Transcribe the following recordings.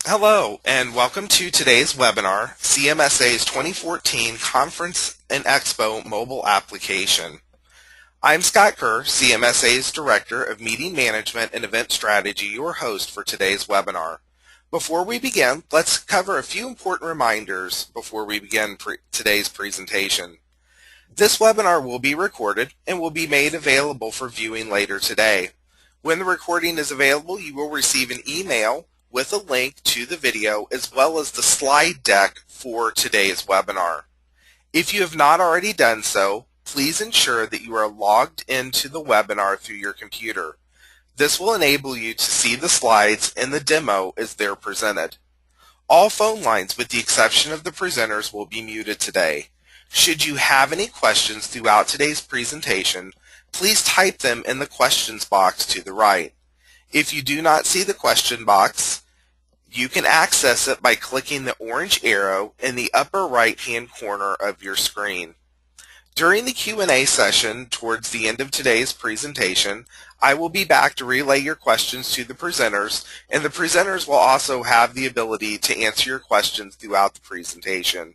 Hello, and welcome to today's webinar, CMSA's 2014 Conference and Expo Mobile Application. I'm Scott Kerr, CMSA's Director of Meeting Management and Event Strategy, your host for today's webinar. Before we begin, let's cover a few important reminders before we begin today's presentation. This webinar will be recorded and will be made available for viewing later today. When the recording is available, you will receive an email with a link to the video as well as the slide deck for today's webinar. If you have not already done so, please ensure that you are logged into the webinar through your computer. This will enable you to see the slides and the demo as they're presented. All phone lines, with the exception of the presenters, will be muted today. Should you have any questions throughout today's presentation, please type them in the questions box to the right. If you do not see the question box, you can access it by clicking the orange arrow in the upper right-hand corner of your screen. During the Q&A session towards the end of today's presentation, I will be back to relay your questions to the presenters, and the presenters will also have the ability to answer your questions throughout the presentation.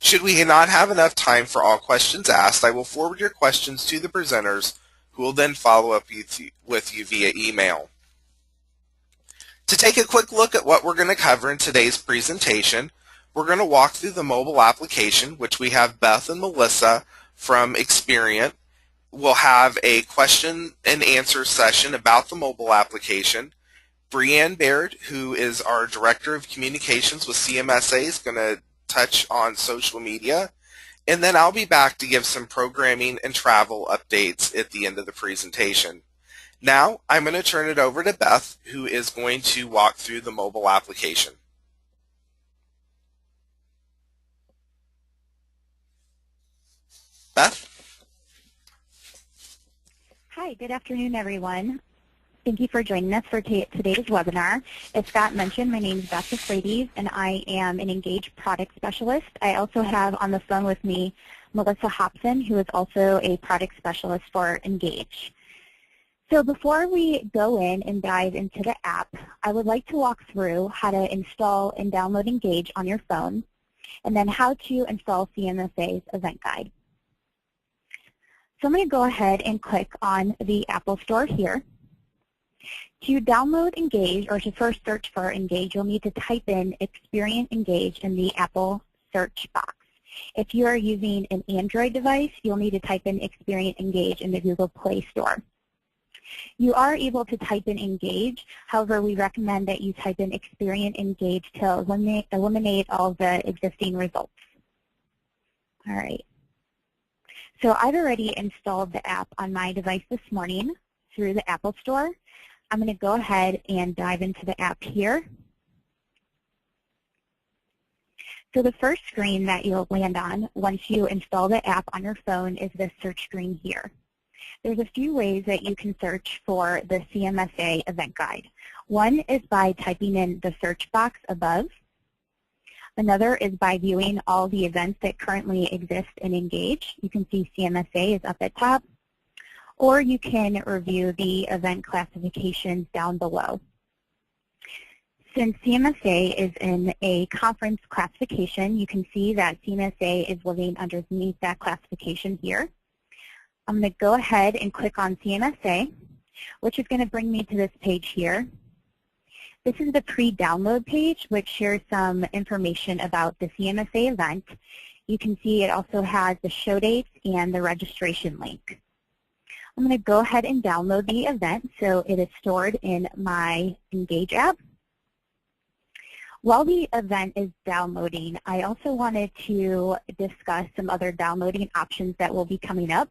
Should we not have enough time for all questions asked, I will forward your questions to the presenters, who will then follow up with you via email. To take a quick look at what we're going to cover in today's presentation, we're going to walk through the mobile application, which we have Beth and Melissa from Experian. We'll have a question and answer session about the mobile application. Brianne Baird, who is our Director of Communications with CMSA, is going to touch on social media. And then I'll be back to give some programming and travel updates at the end of the presentation. Now, I'm going to turn it over to Beth, who is going to walk through the mobile application. Beth? Hi, good afternoon, everyone. Thank you for joining us for today's webinar. As Scott mentioned, my name is Beth Euphrates, and I am an Engage Product Specialist. I also have on the phone with me Melissa Hobson, who is also a Product Specialist for Engage. So before we go in and dive into the app, I would like to walk through how to install and download Engage on your phone, and then how to install CMSA's event guide. So I'm going to go ahead and click on the Apple Store here. To download Engage, or to first search for Engage, you'll need to type in Experian Engage in the Apple search box. If you are using an Android device, you'll need to type in Experian Engage in the Google Play Store. You are able to type in Engage, however, we recommend that you type in Experian Engage to eliminate all the existing results. All right. So I've already installed the app on my device this morning through the Apple Store. I'm going to go ahead and dive into the app here. So the first screen that you'll land on once you install the app on your phone is this search screen here. There's a few ways that you can search for the CMSA event guide. One is by typing in the search box above. Another is by viewing all the events that currently exist in Engage. You can see CMSA is up at top. Or you can review the event classifications down below. Since CMSA is in a conference classification, you can see that CMSA is living underneath that classification here. I'm going to go ahead and click on CMSA, which is going to bring me to this page here. This is the pre-download page, which shares some information about the CMSA event. You can see it also has the show dates and the registration link. I'm going to go ahead and download the event so it is stored in my Engage app. While the event is downloading, I also wanted to discuss some other downloading options that will be coming up.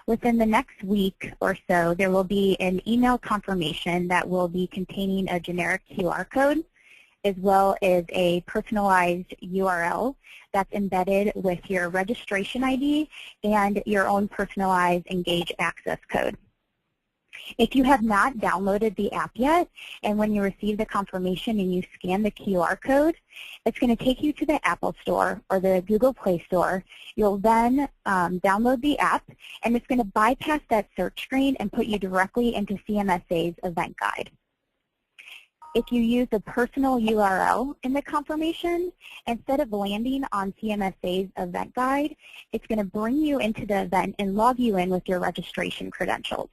Within the next week or so, there will be an email confirmation that will be containing a generic QR code as well as a personalized URL that's embedded with your registration ID and your own personalized Engage access code. If you have not downloaded the app yet, and when you receive the confirmation and you scan the QR code, it's going to take you to the Apple Store or the Google Play Store. You'll then download the app, and it's going to bypass that search screen and put you directly into CMSA's event guide. If you use a personal URL in the confirmation, instead of landing on CMSA's event guide, it's going to bring you into the event and log you in with your registration credentials.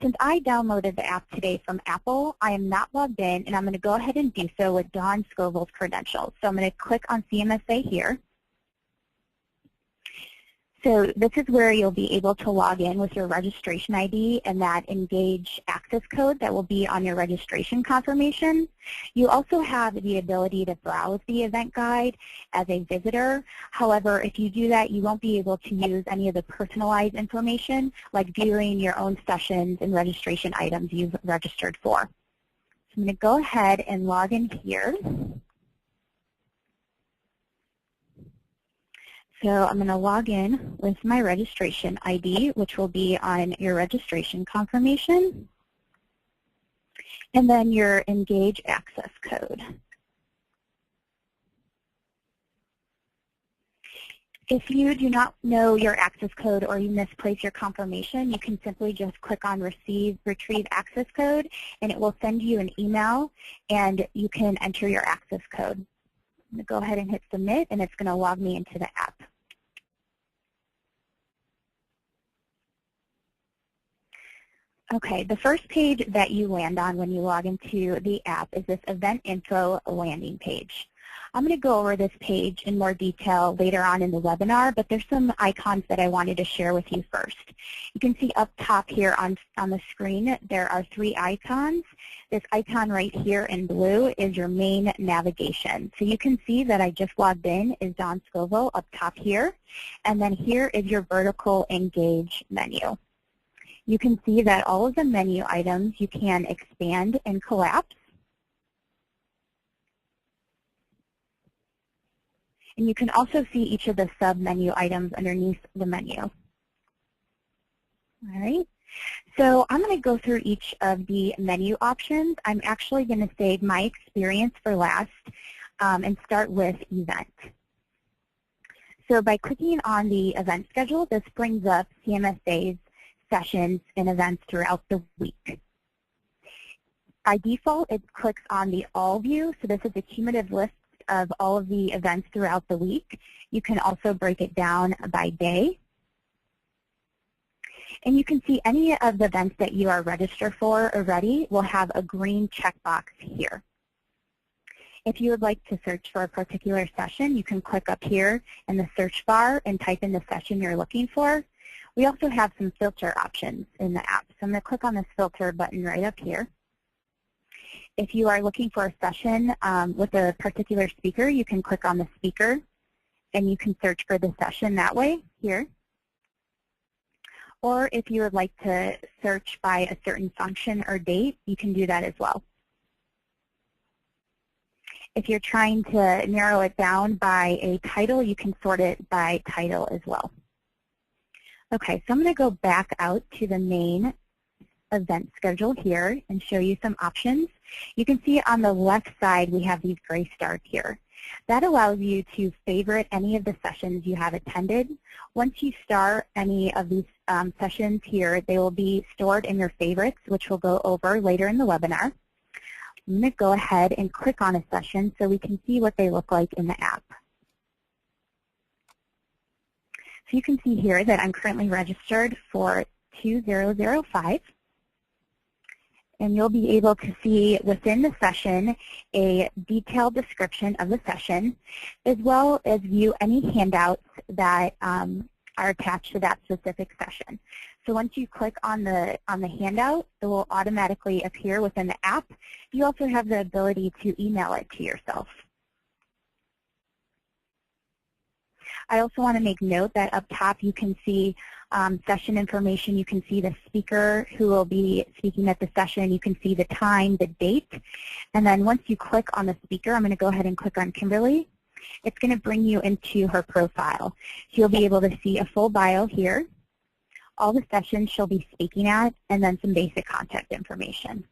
Since I downloaded the app today from Apple, I am not logged in, and I'm going to go ahead and do so with Dawn Scoville's credentials. So I'm going to click on CMSA here. So this is where you'll be able to log in with your registration ID and that Engage access code that will be on your registration confirmation. You also have the ability to browse the event guide as a visitor. However, if you do that, you won't be able to use any of the personalized information like viewing your own sessions and registration items you've registered for. So I'm going to go ahead and log in here. So I'm going to log in with my registration ID, which will be on your registration confirmation, and then your Engage access code. If you do not know your access code or you misplace your confirmation, you can simply just click on Retrieve Access Code, and it will send you an email, and you can enter your access code. I'm going to go ahead and hit Submit, and it's going to log me into the app. Okay, the first page that you land on when you log into the app is this Event Info landing page. I'm going to go over this page in more detail later on in the webinar, but there's some icons that I wanted to share with you first. You can see up top here on the screen there are 3 icons. This icon right here in blue is your main navigation. So you can see that I just logged in is Dawn Scoville up top here, and then here is your vertical Engage menu. You can see that all of the menu items you can expand and collapse. And you can also see each of the sub-menu items underneath the menu. All right. So I'm going to go through each of the menu options. I'm actually going to save my experience for last and start with Event. So by clicking on the event schedule, this brings up CMSA's sessions and events throughout the week. By default, it clicks on the All view, so this is a cumulative list of all of the events throughout the week. You can also break it down by day. And you can see any of the events that you are registered for already will have a green checkbox here. If you would like to search for a particular session, you can click up here in the search bar and type in the session you're looking for. We also have some filter options in the app. So I'm going to click on this filter button right up here. If you are looking for a session with a particular speaker, you can click on the speaker and you can search for the session that way here. Or if you would like to search by a certain function or date, you can do that as well. If you're trying to narrow it down by a title, you can sort it by title as well. Okay, so I'm going to go back out to the main event schedule here and show you some options. You can see on the left side we have these gray stars here. That allows you to favorite any of the sessions you have attended. Once you start any of these sessions here, they will be stored in your favorites, which we'll go over later in the webinar. I'm going to go ahead and click on a session so we can see what they look like in the app. So you can see here that I'm currently registered for 2005. And you'll be able to see within the session a detailed description of the session, as well as view any handouts that are attached to that specific session. So once you click on the handout, it will automatically appear within the app. You also have the ability to email it to yourself. I also want to make note that up top you can see session information. You can see the speaker who will be speaking at the session. You can see the time, the date. And then once you click on the speaker, I'm going to go ahead and click on Kimberly. It's going to bring you into her profile. So you'll be able to see a full bio here, all the sessions she'll be speaking at, and then some basic contact information.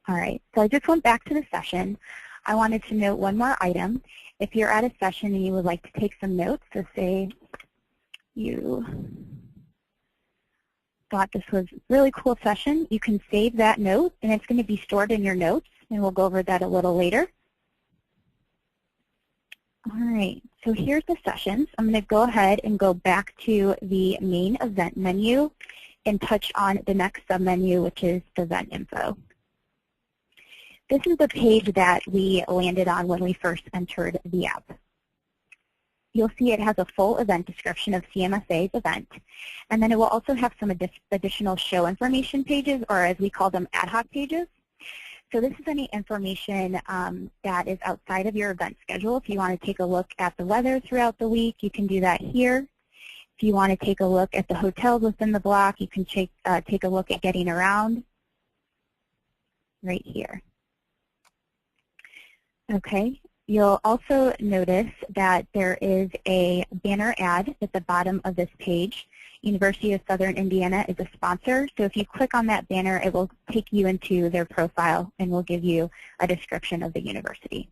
All right, so I just went back to the session. I wanted to note one more item. If you're at a session and you would like to take some notes, so say you thought this was a really cool session. You can save that note, and it's going to be stored in your notes, and we'll go over that a little later. All right, so here's the sessions. I'm going to go ahead and go back to the main event menu and touch on the next submenu, which is event info. This is the page that we landed on when we first entered the app. You'll see it has a full event description of CMSA's event, and then it will also have some additional show information pages, or as we call them, ad hoc pages. So this is any information that is outside of your event schedule. If you want to take a look at the weather throughout the week, you can do that here. If you want to take a look at the hotels within the block, you can take a look at getting around right here. Okay. You'll also notice that there is a banner ad at the bottom of this page. University of Southern Indiana is a sponsor, so if you click on that banner, it will take you into their profile and will give you a description of the university.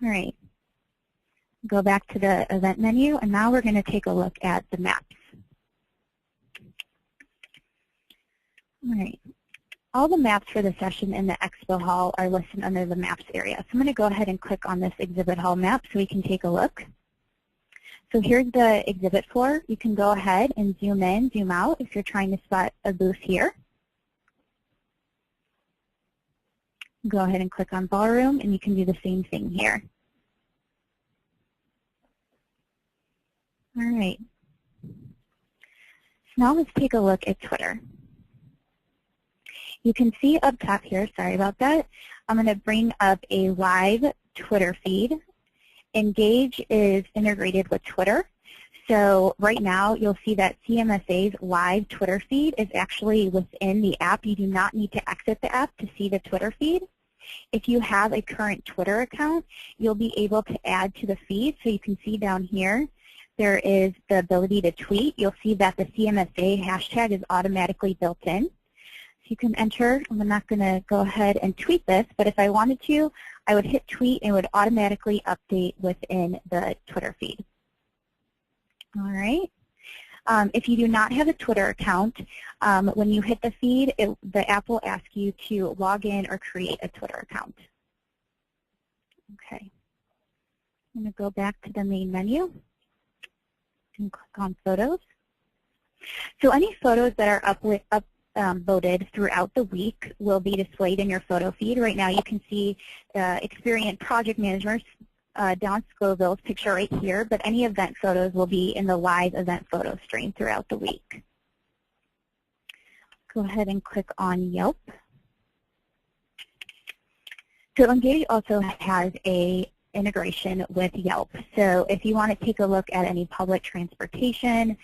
All right. Go back to the event menu, and now we're going to take a look at the maps. All right. All the maps for the session in the expo hall are listed under the maps area. So I'm going to go ahead and click on this exhibit hall map so we can take a look. So here's the exhibit floor. You can go ahead and zoom in, zoom out if you're trying to spot a booth here. Go ahead and click on ballroom, and you can do the same thing here. All right. So now let's take a look at Twitter. You can see up top here, sorry about that, I'm going to bring up a live Twitter feed. Engage is integrated with Twitter. So right now you'll see that CMSA's live Twitter feed is actually within the app. You do not need to exit the app to see the Twitter feed. If you have a current Twitter account, you'll be able to add to the feed. So you can see down here, there is the ability to tweet. You'll see that the CMSA hashtag is automatically built in. You can enter. I'm not going to go ahead and tweet this, but if I wanted to, I would hit tweet and it would automatically update within the Twitter feed. All right. If you do not have a Twitter account, when you hit the feed, the app will ask you to log in or create a Twitter account. Okay. I'm going to go back to the main menu and click on Photos. So any photos that are uploaded throughout the week will be displayed in your photo feed. Right now you can see experienced project managers, Don Scoville's picture right here, but any event photos will be in the live event photo stream throughout the week. Go ahead and click on Yelp. So Engage also has a integration with Yelp. So if you want to take a look at any public transportation,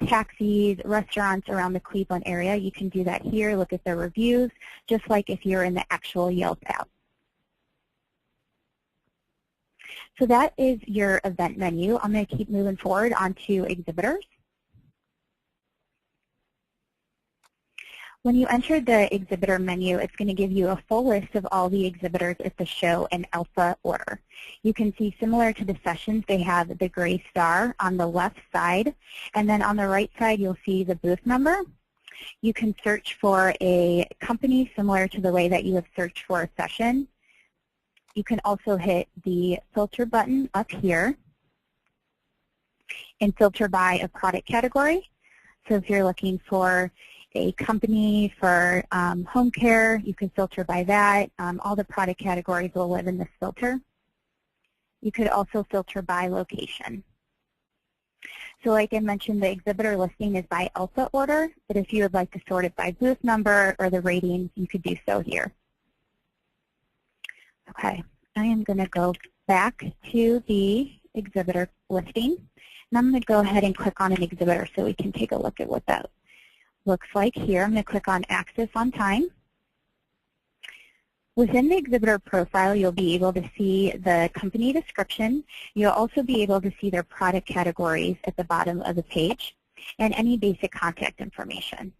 taxis, restaurants around the Cleveland area, you can do that here, look at their reviews, just like if you're in the actual Yelp app. So that is your event menu. I'm going to keep moving forward onto exhibitors. When you enter the exhibitor menu, it's going to give you a full list of all the exhibitors at the show in alpha order. You can see, similar to the sessions, they have the gray star on the left side, and then on the right side you'll see the booth number. You can search for a company similar to the way that you have searched for a session. You can also hit the filter button up here and filter by a product category. So if you're looking for a company for home care, you can filter by that. All the product categories will live in this filter. You could also filter by location. So like I mentioned, the exhibitor listing is by alpha order, but if you would like to sort it by booth number or the ratings, you could do so here. Okay, I am going to go back to the exhibitor listing, and I'm going to go ahead and click on an exhibitor so we can take a look at what that looks like here. I'm going to click on Access on Time. Within the exhibitor profile, you'll be able to see the company description. You'll also be able to see their product categories at the bottom of the page and any basic contact information.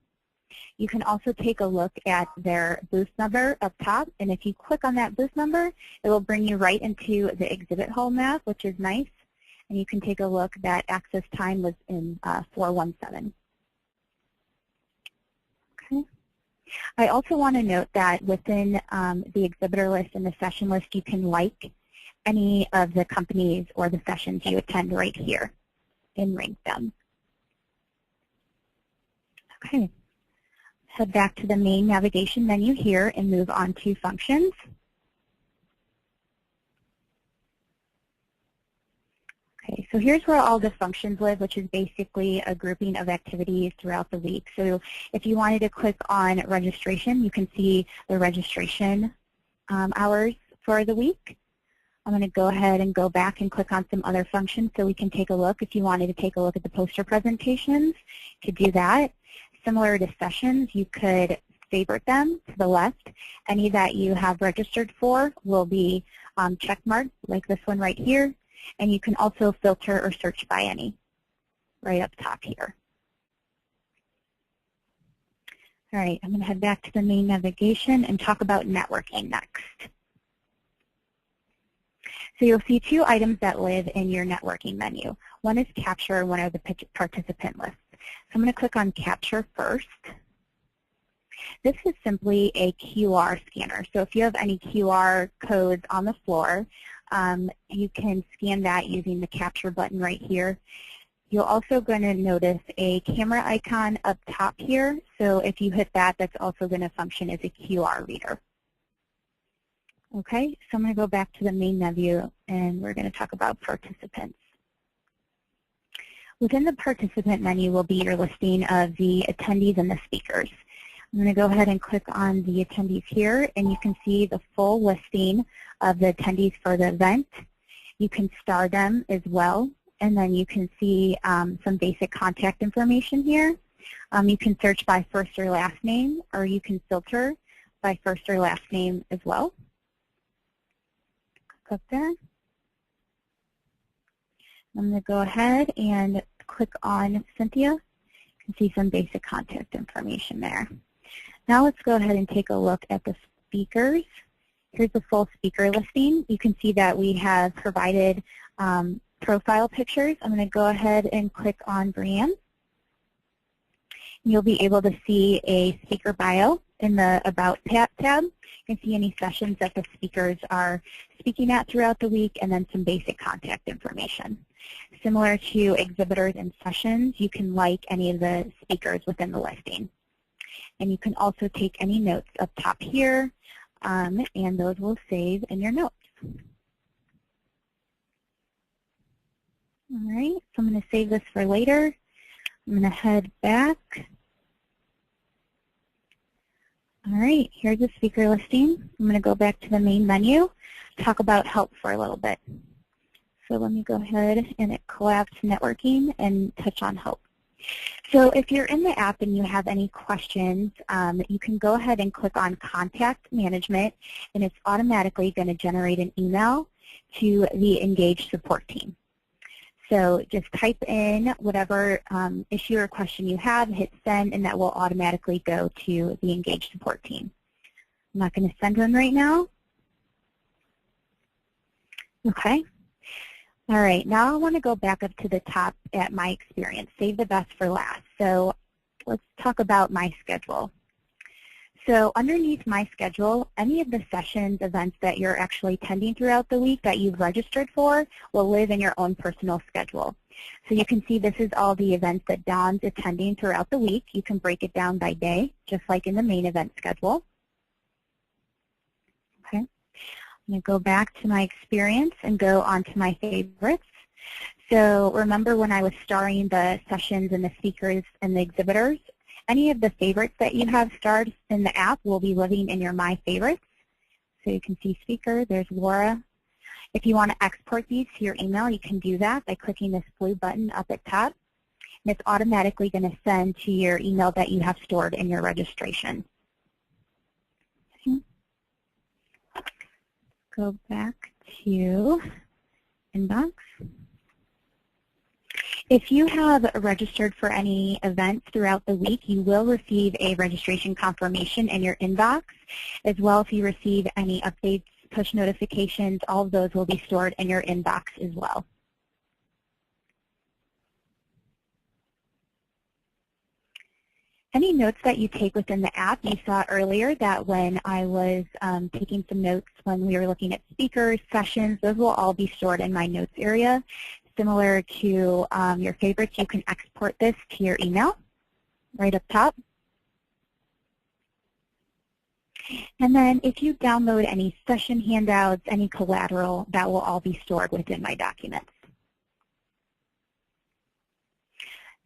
You can also take a look at their booth number up top, and if you click on that booth number, it will bring you right into the exhibit hall map, which is nice. And you can take a look that access time was in 417. Okay. I also want to note that within the exhibitor list and the session list, you can like any of the companies or the sessions you attend right here and rank them. Okay. Head back to the main navigation menu here and move on to functions. Okay, so here's where all the functions live, which is basically a grouping of activities throughout the week. So if you wanted to click on registration, you can see the registration hours for the week. I'm going to go ahead and go back and click on some other functions so we can take a look. If you wanted to take a look at the poster presentations, you could do that. Similar to sessions, you could favorite them to the left. Any that you have registered for will be checkmarked, like this one right here. And you can also filter or search by any right up top here. All right, I'm going to head back to the main navigation and talk about networking next. So you'll see two items that live in your networking menu. One is Capture and one are the participant lists. So I'm going to click on Capture first. This is simply a QR scanner. So if you have any QR codes on the floor, you can scan that using the Capture button right here. You're also going to notice a camera icon up top here. So if you hit that, that's also going to function as a QR reader. Okay, so I'm going to go back to the main menu and we're going to talk about participants. Within the participant menu will be your listing of the attendees and the speakers. I'm going to go ahead and click on the attendees here, and you can see the full listing of the attendees for the event. You can star them as well, and then you can see some basic contact information here. You can search by first or last name, or you can filter by first or last name as well. Click there. I'm going to go ahead and click on Cynthia. You can see some basic contact information there. Now let's go ahead and take a look at the speakers. Here's the full speaker listing. You can see that we have provided profile pictures. I'm going to go ahead and click on Brianne. You'll be able to see a speaker bio in the About tab. You can see any sessions that the speakers are speaking at throughout the week and then some basic contact information. Similar to exhibitors and sessions, you can like any of the speakers within the listing. And you can also take any notes up top here, and those will save in your notes. All right, so I'm going to save this for later. I'm going to head back. All right, here's the speaker listing. I'm going to go back to the main menu, talk about help for a little bit. So let me go ahead and collapse networking and touch on help. So if you're in the app and you have any questions, you can go ahead and click on Contact Management, and it's automatically going to generate an email to the Engage support team. So just type in whatever issue or question you have, hit send, and that will automatically go to the Engage support team. I'm not going to send one right now. Okay. All right, now I want to go back up to the top at My Experience, save the best for last. So let's talk about My Schedule. So underneath My Schedule, any of the sessions, events that you're actually attending throughout the week that you've registered for will live in your own personal schedule. So you can see this is all the events that Dawn's attending throughout the week. You can break it down by day, just like in the main event schedule. Okay. I'm going to go back to My Experience and go on to My Favorites. So remember when I was starring the sessions and the speakers and the exhibitors, any of the favorites that you have starred in the app will be living in your My Favorites. So you can see speaker, there's Laura. If you want to export these to your email, you can do that by clicking this blue button up at top. And it's automatically going to send to your email that you have stored in your registration. Okay. Go back to Inbox. If you have registered for any events throughout the week, you will receive a registration confirmation in your inbox. As well, if you receive any updates, push notifications, all of those will be stored in your inbox as well. Any notes that you take within the app, you saw earlier that when I was taking some notes when we were looking at speakers, sessions, those will all be stored in my notes area. Similar to your favorites, you can export this to your email right up top. And then if you download any session handouts, any collateral, that will all be stored within my documents.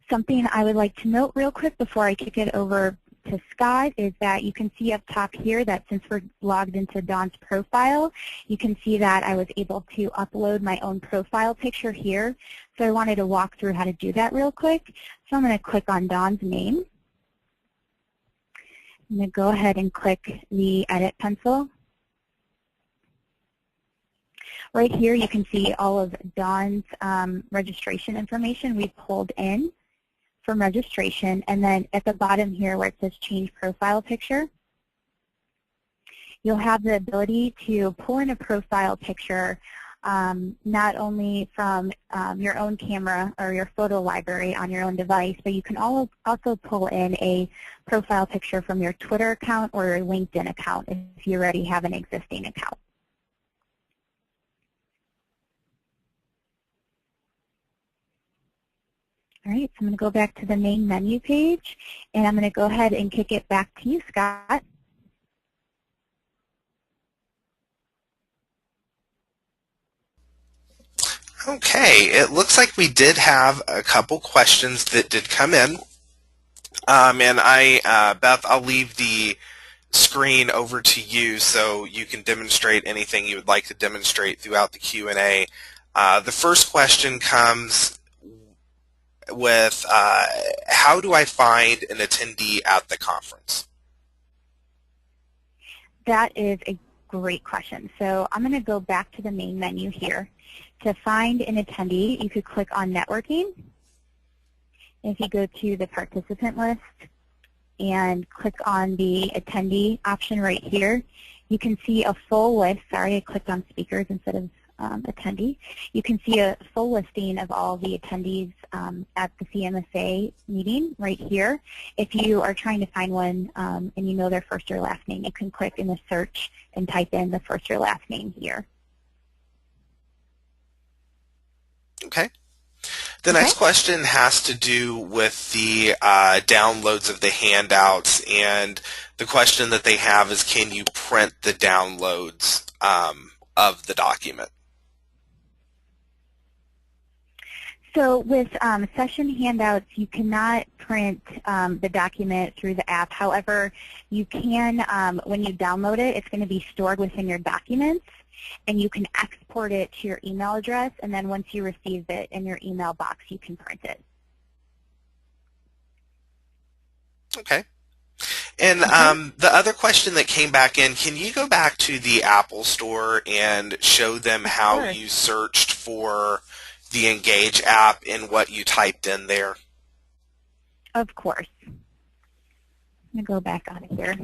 Something I would like to note real quick before I kick it over to Scott is that you can see up top here that since we're logged into Dawn's profile, you can see that I was able to upload my own profile picture here. So I wanted to walk through how to do that real quick. So I'm going to click on Dawn's name. I'm going to go ahead and click the edit pencil. Right here you can see all of Dawn's registration information we pulled in from registration, and then at the bottom here where it says change profile picture, you'll have the ability to pull in a profile picture not only from your own camera or your photo library on your own device, but you can also pull in a profile picture from your Twitter account or your LinkedIn account if you already have an existing account. All right, so I'm going to go back to the main menu page, and I'm going to go ahead and kick it back to you, Scott. Okay, it looks like we did have a couple questions that did come in. And Beth, I'll leave the screen over to you so you can demonstrate anything you would like to demonstrate throughout the Q&A. The first question comes with, how do I find an attendee at the conference? That is a great question. So I'm going to go back to the main menu here. To find an attendee, you could click on networking. If you go to the participant list and click on the attendee option right here, you can see a full list. Sorry, I clicked on speakers instead of attendee. You can see a full listing of all the attendees at the CMSA meeting right here. If you are trying to find one and you know their first or last name, you can click in the search and type in the first or last name here. Okay. The next question has to do with the downloads of the handouts, and the question that they have is, can you print the downloads of the document? So with session handouts, you cannot print the document through the app. However, you can, when you download it, it's going to be stored within your documents, and you can export it to your email address, and then once you receive it in your email box, you can print it. Okay. And the other question that came back in, can you go back to the Apple Store and show them how you searched for the Engage app and what you typed in there? Of course. I'm going to go back out of here.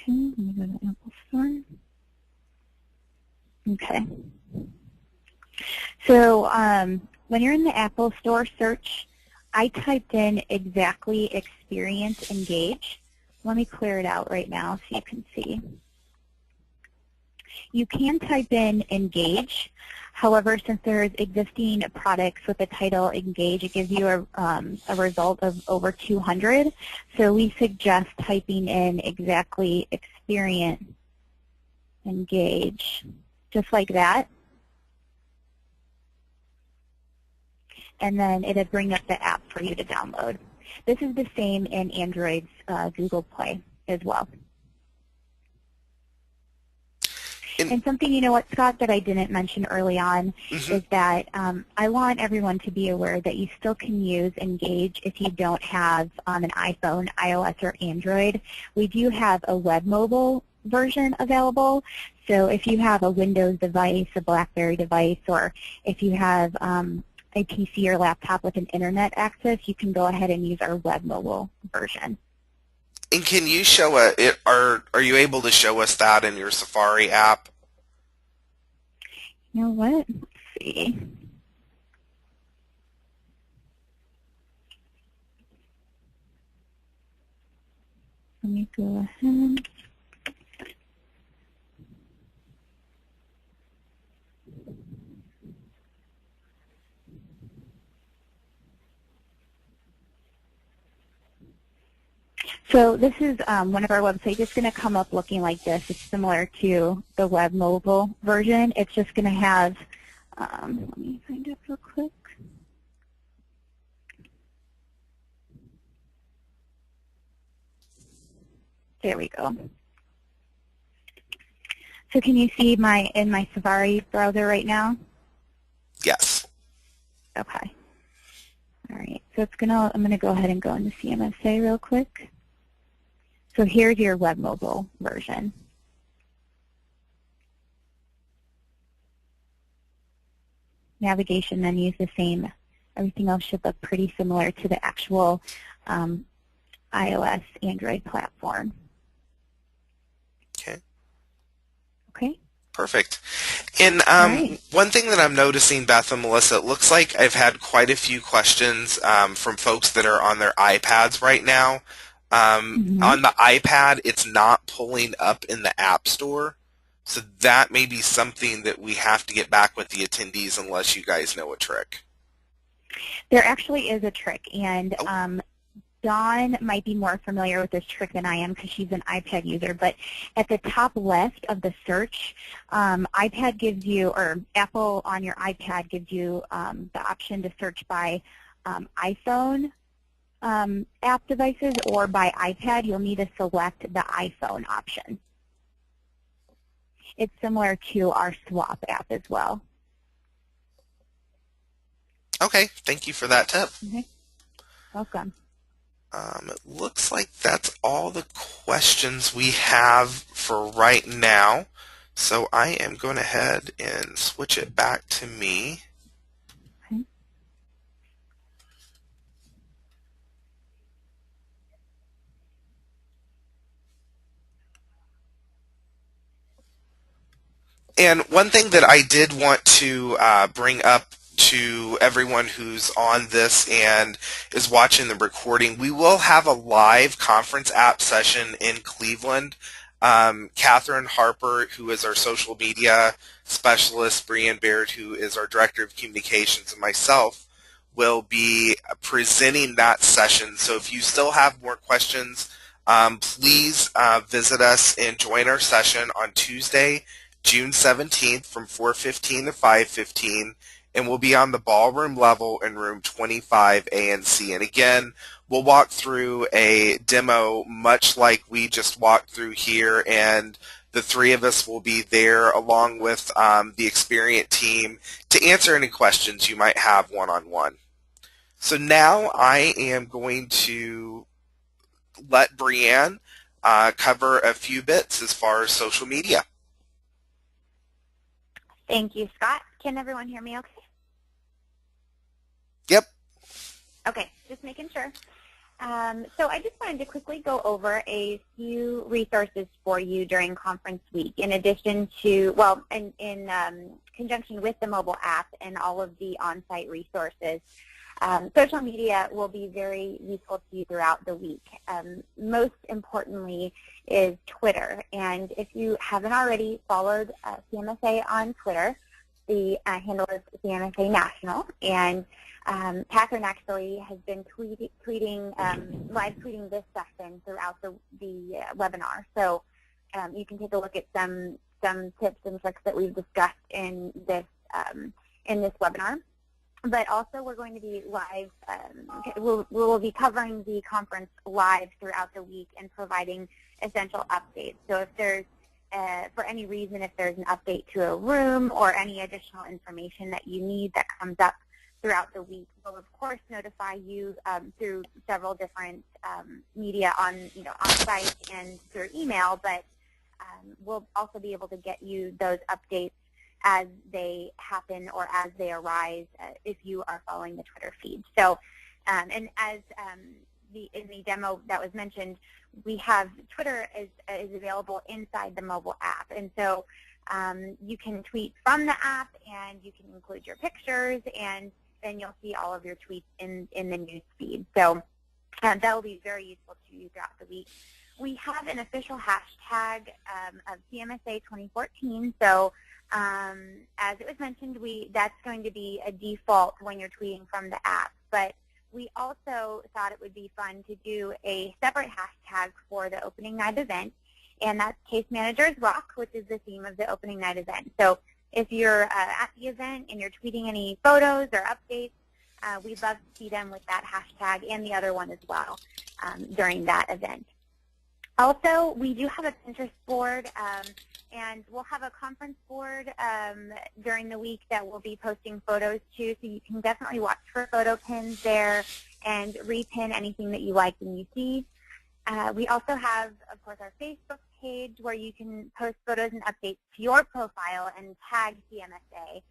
Okay, let me go to the Apple Store. Okay. So when you're in the Apple Store search, I typed in exactly Experience Engage. Let me clear it out right now so you can see. You can type in Engage. However, since there's existing products with the title Engage, it gives you a result of over 200. So we suggest typing in exactly Experience Engage, just like that. And then it'll bring up the app for you to download. This is the same in Android's Google Play as well. And something, you know what, Scott, that I didn't mention early on is that I want everyone to be aware that you still can use Engage if you don't have an iPhone, iOS, or Android. We do have a web mobile version available. So if you have a Windows device, a BlackBerry device, or if you have a PC or laptop with an internet access, you can go ahead and use our web mobile version. And can you show are you able to show us that in your Safari app? You know what? Let's see. Let me go ahead. So this is one of our websites. It's going to come up looking like this. It's similar to the web mobile version. It's just going to have, let me find it real quick. There we go. So can you see in my Safari browser right now? Yes. Okay. All right. So I'm gonna go ahead and go into CMSA real quick. So here's your web mobile version. Navigation menu is the same. Everything else should look pretty similar to the actual iOS Android platform. Okay. Okay. Perfect. And Right. one thing that I'm noticing, Beth and Melissa, it looks like I've had quite a few questions from folks that are on their iPads right now. On the iPad, it's not pulling up in the App Store. So that may be something that we have to get back with the attendees unless you guys know a trick. There actually is a trick, and Dawn might be more familiar with this trick than I am because she's an iPad user, but at the top left of the search, iPad gives you, or Apple on your iPad gives you the option to search by iPhone app devices or by iPad. You'll need to select the iPhone option. It's similar to our Swap app as well. Okay, thank you for that tip. Okay. Welcome. It looks like that's all the questions we have for right now. So I am going ahead and switch it back to me. Okay. And one thing that I did want to bring up to everyone who's on this and is watching the recording, we will have a live conference app session in Cleveland. Catherine Harper, who is our social media specialist, Brianne Baird, who is our director of communications, and myself will be presenting that session. So if you still have more questions, please visit us and join our session on Tuesday, June 17th from 4:15 to 5:15, and we'll be on the ballroom level in room 25 A and C. And again, we'll walk through a demo much like we just walked through here, and the three of us will be there along with the Experian team to answer any questions you might have one-on-one. So now I am going to let Brianne cover a few bits as far as social media. Thank you, Scott. Can everyone hear me okay? Yep. Okay, just making sure. So I just wanted to quickly go over a few resources for you during conference week, in addition to, well, in conjunction with the mobile app and all of the on-site resources. Social media will be very useful to you throughout the week. Most importantly is Twitter. And if you haven't already followed CMSA on Twitter, the handle is CMSA National. And Catherine actually has been live tweeting this session throughout the webinar. So you can take a look at some tips and tricks that we've discussed in this webinar. But also we're going to be live, we'll be covering the conference live throughout the week and providing essential updates. So if there's, for any reason, if there's an update to a room or any additional information that you need that comes up throughout the week, we'll of course notify you through several different media on site and through email, but we'll also be able to get you those updates as they happen or as they arise if you are following the Twitter feed. So, and as in the demo that was mentioned, we have Twitter is available inside the mobile app. And so you can tweet from the app and you can include your pictures, and then you'll see all of your tweets in the news feed. So that will be very useful to you throughout the week. we have an official hashtag of CMSA 2014. So as it was mentioned, that's going to be a default when you're tweeting from the app. But we also thought it would be fun to do a separate hashtag for the opening night event, and that's Case Managers Rock, which is the theme of the opening night event. So if you're at the event and you're tweeting any photos or updates, we'd love to see them with that hashtag and the other one as well during that event. Also, we do have a Pinterest board, and we'll have a conference board during the week that we'll be posting photos to, so you can definitely watch for photo pins there and repin anything that you like and you see. We also have, of course, our Facebook page where you can post photos and updates to your profile and tag CMSA.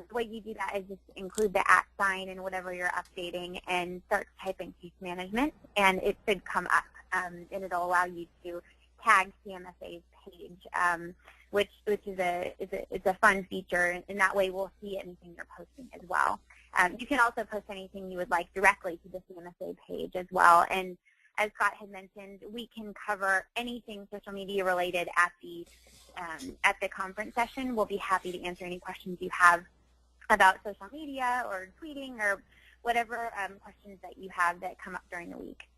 The way you do that is just include the @ sign in whatever you're updating and start typing case management, and it should come up, and it'll allow you to tag CMSA's page, which is a fun feature, and that way we'll see anything you're posting as well. You can also post anything you would like directly to the CMSA page as well, and as Scott had mentioned, we can cover anything social media related at the conference session. We'll be happy to answer any questions you have about social media or tweeting or whatever questions that you have that come up during the week.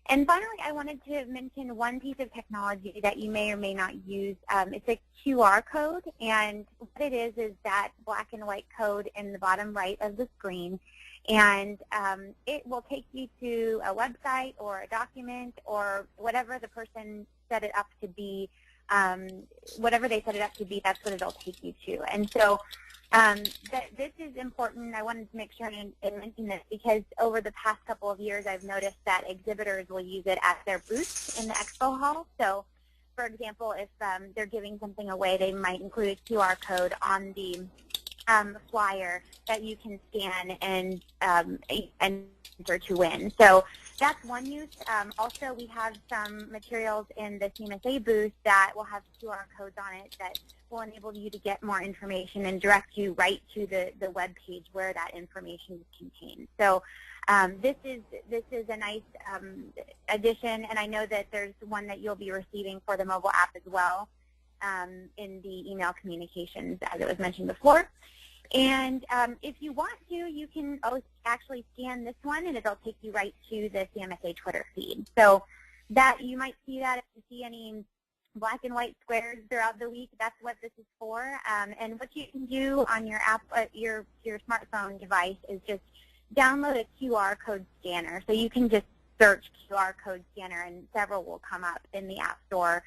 And finally, I wanted to mention one piece of technology that you may or may not use. It's a QR code, and what it is that black and white code in the bottom right of the screen, and it will take you to a website or a document or whatever the person set it up to be. Whatever they set it up to be, that's what it'll take you to. And so this is important. I wanted to make sure and mention this because over the past couple of years, I've noticed that exhibitors will use it at their booths in the expo hall. So, for example, if they're giving something away, they might include a QR code on the flyer that you can scan and enter to win. So that's one use. Also, we have some materials in the CMSA booth that will have QR codes on it that will enable you to get more information and direct you right to the web page where that information is contained. So this is a nice addition, and I know that there's one that you'll be receiving for the mobile app as well in the email communications, as it was mentioned before. And if you want to, you can actually scan this one, and it'll take you right to the CMSA Twitter feed. So that you might see that if you see any black and white squares throughout the week, that's what this is for. And what you can do on your app, your smartphone device, is just download a QR code scanner. So you can just search QR code scanner, and several will come up in the App Store.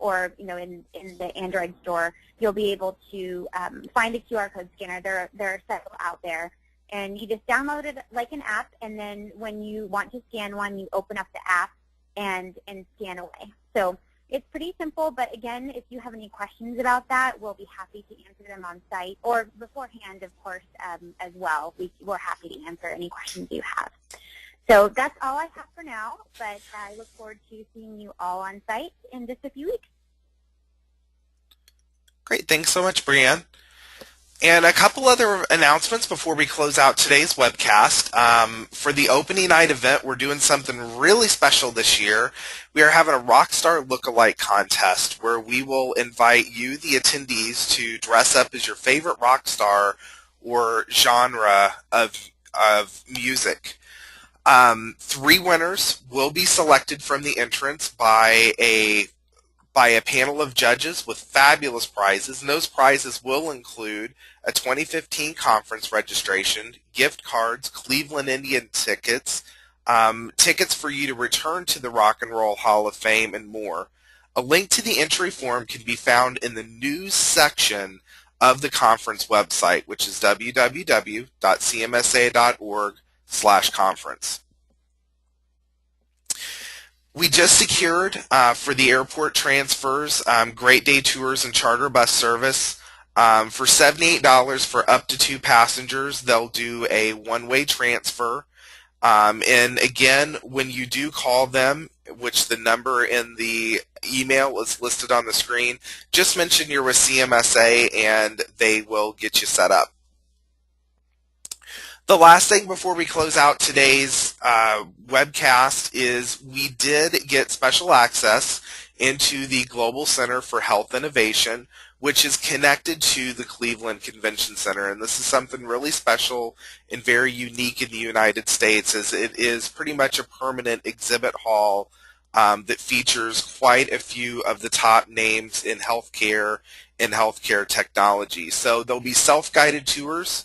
Or in the Android store, you'll be able to find a QR code scanner. There are several out there, and you just download it like an app, and then when you want to scan one, you open up the app and scan away. So it's pretty simple, but again, if you have any questions about that, we'll be happy to answer them on site or beforehand, of course, as well. We're happy to answer any questions you have. So that's all I have for now, but I look forward to seeing you all on site in just a few weeks. Great. Thanks so much, Brianne. And a couple other announcements before we close out today's webcast. For the opening night event, we're doing something really special this year. We are having a Rockstar Lookalike contest where we will invite you, the attendees, to dress up as your favorite rock star or genre of music. 3 winners will be selected from the entrance by a panel of judges with fabulous prizes, and those prizes will include a 2015 conference registration, gift cards, Cleveland Indian tickets, tickets for you to return to the Rock and Roll Hall of Fame, and more. A link to the entry form can be found in the news section of the conference website, which is www.cmsa.org/conference. We just secured for the airport transfers Great Day Tours and charter bus service. For $78 for up to 2 passengers, they'll do a one-way transfer. And again, when you do call them, which the number in the email is listed on the screen, just mention you're with CMSA and they will get you set up. The last thing before we close out today's webcast is we did get special access into the Global Center for Health Innovation, which is connected to the Cleveland Convention Center. And this is something really special and very unique in the United States, as it is pretty much a permanent exhibit hall that features quite a few of the top names in healthcare and healthcare technology. So there'll be self-guided tours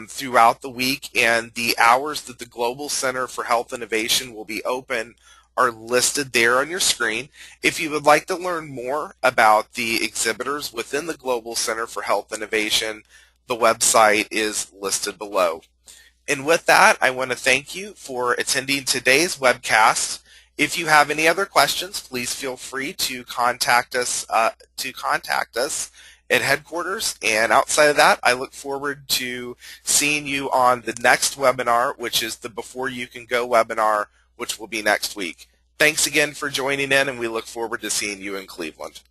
throughout the week, and the hours that the Global Center for Health Innovation will be open are listed there on your screen. If you would like to learn more about the exhibitors within the Global Center for Health Innovation, the website is listed below. And with that, I want to thank you for attending today's webcast. If you have any other questions, please feel free to contact us at headquarters. And outside of that, I look forward to seeing you on the next webinar, which is the Before You Can Go webinar, which will be next week. Thanks again for joining in, and we look forward to seeing you in Cleveland.